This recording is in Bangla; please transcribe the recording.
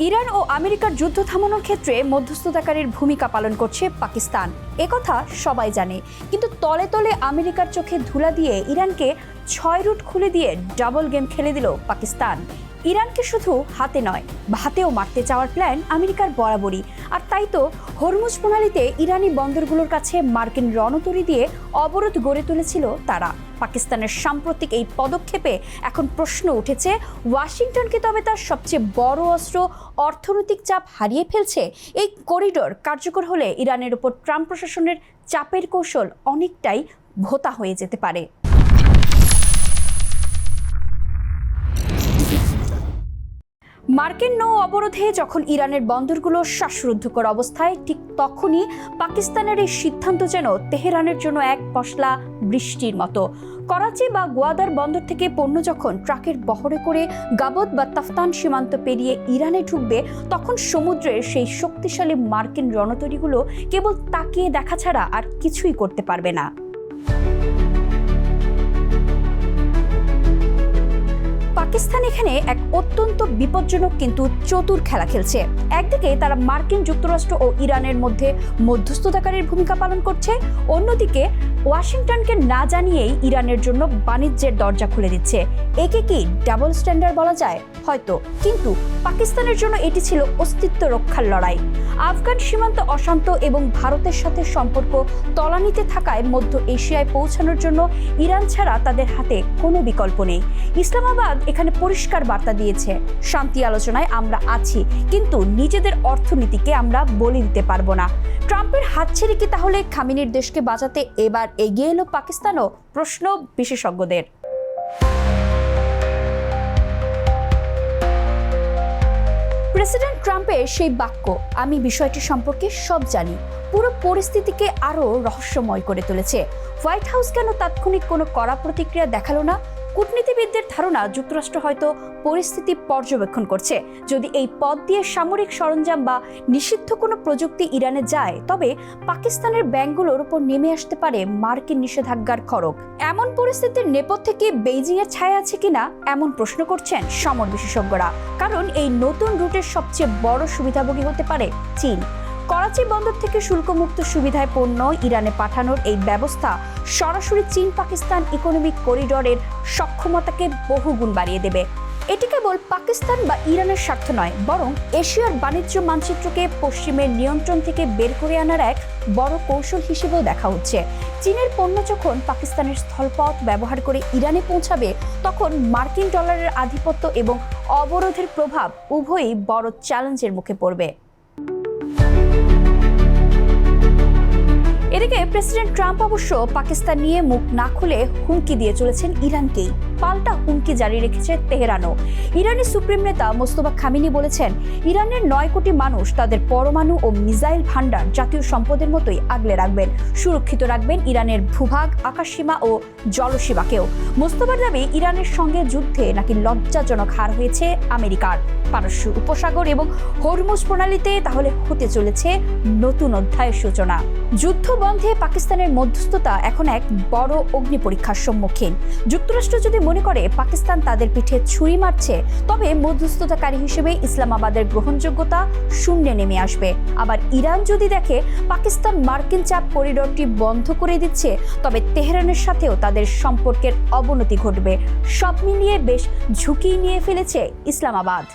ইরান ও আমেরিকার যুদ্ধ থামানোর ক্ষেত্রে মধ্যস্থতাকারীর ভূমিকা পালন করছে পাকিস্তান। একথা সবাই জানে, কিন্তু তলে তলে আমেরিকার চোখে ধুলা দিয়ে ইরানকে 6 রুট খুলে দিয়ে ডাবল গেম খেলে দিল পাকিস্তান। ইরানকে শুধু হাতে নয়, ভাতেও মারতে চাওয়ার প্ল্যান আমেরিকার বরাবরই। আর তাই তো হরমুজ প্রণালীতে ইরানি বন্দরগুলোর কাছে মার্কিন রণতরী দিয়ে অবরোধ গড়ে তুলেছিল তারা। পাকিস্তানের সাম্প্রতিক এই পদক্ষেপে এখন প্রশ্ন উঠেছে, ওয়াশিংটনকে তবে তার সবচেয়ে বড় অস্ত্র অর্থনৈতিক চাপ হারিয়ে ফেলছে? এই করিডোর কার্যকর হলে ইরানের উপর ট্রাম্প প্রশাসনের চাপের কৌশল অনেকটাই ভোঁতা হয়ে যেতে পারে। মার্কিন নৌ অবরোধে যখন ইরানের বন্দরগুলো শ্বাসরুদ্ধকর অবস্থায়, ঠিক তখনই পাকিস্তানের এই সিদ্ধান্ত যেন তেহরানের জন্য এক পশলা বৃষ্টির মতো। করাচি বা গোয়াদার বন্দর থেকে পণ্য যখন ট্রাকের বহরে করে গাবত বা তাফতান সীমান্ত পেরিয়ে ইরানে ঢুকবে, তখন সমুদ্রের সেই শক্তিশালী মার্কিন রণতরীগুলো কেবল তাকিয়ে দেখা ছাড়া আর কিছুই করতে পারবে না। পাকিস্তান এখানে এক অত্যন্ত বিপজ্জনক কিন্তু চতুর খেলা খেলছে। একদিকে তারা মার্কিন যুক্তরাষ্ট্র ও ইরানের মধ্যে মধ্যস্থতাকারীর ভূমিকা পালন করছে, অন্যদিকে ওয়াশিংটনকে না জানিয়েই ইরানের জন্য বাণিজ্যের দরজা খুলে দিচ্ছে। একে কি ডাবল স্ট্যান্ডার্ড বলা যায়? হয়তো, কিন্তু পাকিস্তানের জন্য এটি ছিল অস্তিত্ব রক্ষার লড়াই। আফগান সীমান্ত অশান্ত এবং ভারতের সাথে সম্পর্ক তলানিতে থাকায় মধ্য এশিয়ায় পৌঁছানোর জন্য ইরান ছাড়া তাদের হাতে কোনো বিকল্প নেই। ইসলামাবাদ এখানে পরিষ্কার বার্তা দিয়েছে, শান্তি আলোচনায় আমরা আছি, কিন্তু নিজেদের অর্থনীতিকে আমরা বলি দিতে পারবো না। ট্রাম্পের হাত ছেড়ে কি তাহলে খামেনির দেশকে বাঁচাতে এবার এগিয়ে এলো পাকিস্তানও? প্রশ্ন বিশেষজ্ঞদের। প্রেসিডেন্ট ট্রাম্পের সেই বাক্য, আমি বিষয়টি সম্পর্কে সব জানি, পুরো পরিস্থিতিকে আরও রহস্যময় করে তুলেছে। হোয়াইট হাউস কেন তাৎক্ষণিক কোনো কড়া প্রতিক্রিয়া দেখালো না? কূটনীতিবিদদের ধারণা, যুক্তরাষ্ট্র হয়তো পরিস্থিতি পর্যবেক্ষণ করছে। যদি এই পথ দিয়ে সামরিক সরঞ্জাম বা নিষিদ্ধ কোনো প্রযুক্তি ইরানে যায়, তবে পাকিস্তানের ব্যাংকগুলোর উপর নেমে আসতে পারে মার্কিন নিষেধাজ্ঞার খড়গ। এমন পরিস্থিতির নেপথ্যে কি বেইজিংয়ের ছায়া আছে কিনা, এমন প্রশ্ন করছেন সমর বিশেষজ্ঞরা। কারণ এই নতুন রুটের সবচেয়ে বড় সুবিধাভোগী হতে পারে চীন। করাচি বন্দর থেকে শুল্কমুক্ত সুবিধায় পণ্য ইরানে পাঠানোর এই ব্যবস্থা সরাসরি চীন পাকিস্তান ইকোনমিক করিডোরের সক্ষমতাকে বহুগুণ বাড়িয়ে দেবে। এটি কেবল পাকিস্তান বা ইরানের স্বার্থ নয়, বরং এশিয়ার বাণিজ্য মানচিত্রকে পশ্চিমের নিয়ন্ত্রণ থেকে বের করে আনার এক বড় কৌশল হিসেবেও দেখা হচ্ছে। চীনের পণ্য যখন পাকিস্তানের স্থলপথ ব্যবহার করে ইরানে পৌঁছাবে, তখন মার্কিন ডলারের আধিপত্য এবং অবরোধের প্রভাব উভয়ই বড় চ্যালেঞ্জের মুখে পড়বে। এদিকে প্রেসিডেন্ট ট্রাম্প অবশ্য পাকিস্তান নিয়ে মুখ না খুলে হুমকি দিয়ে চলেছেন ইরানকেই। পাল্টা হুমকি জারি রেখেছে তেহরানও। ইরানি সুপ্রিম নেতা মোস্তফা খামেনি বলেছেন, ইরানের 9 কোটি মানুষ তাদের পরমাণু ও মিসাইল ভান্ডার জাতীয় সম্পদের মতোই আগলে রাখবেন, সুরক্ষিত রাখবেন ইরানের ভূভাগ, আকাশসীমা ও জলসীমাকেও। মোস্তফার দাবি, ইরানের সঙ্গে যুদ্ধে নাকি লজ্জাজনক হার হয়েছে আমেরিকার। পারস্য উপসাগর এবং হরমুজ প্রণালীতে তাহলে হতে চলেছে নতুন অধ্যায়ের সূচনা। যুদ্ধ বন্ধে পাকিস্তানের মধ্যস্থতা এখন এক বড় অগ্নি পরীক্ষার সম্মুখীন। যুক্তরাষ্ট্র যদি মনে করে পাকিস্তান তাদের পিঠে ছুরি মারছে, তবে মধ্যস্থতাকারী হিসেবে ইসলামাবাদের গ্রহণযোগ্যতা শূন্যে নেমে আসবে। আবার ইরান যদি দেখে পাকিস্তান মার্কিন চাপ করিডোরটি বন্ধ করে দিচ্ছে, তবে তেহরানের সাথেও তাদের সম্পর্কের অবনতি ঘটবে। সব মিলিয়ে বেশ ঝুঁকি নিয়ে ফেলেছে ইসলামাবাদ।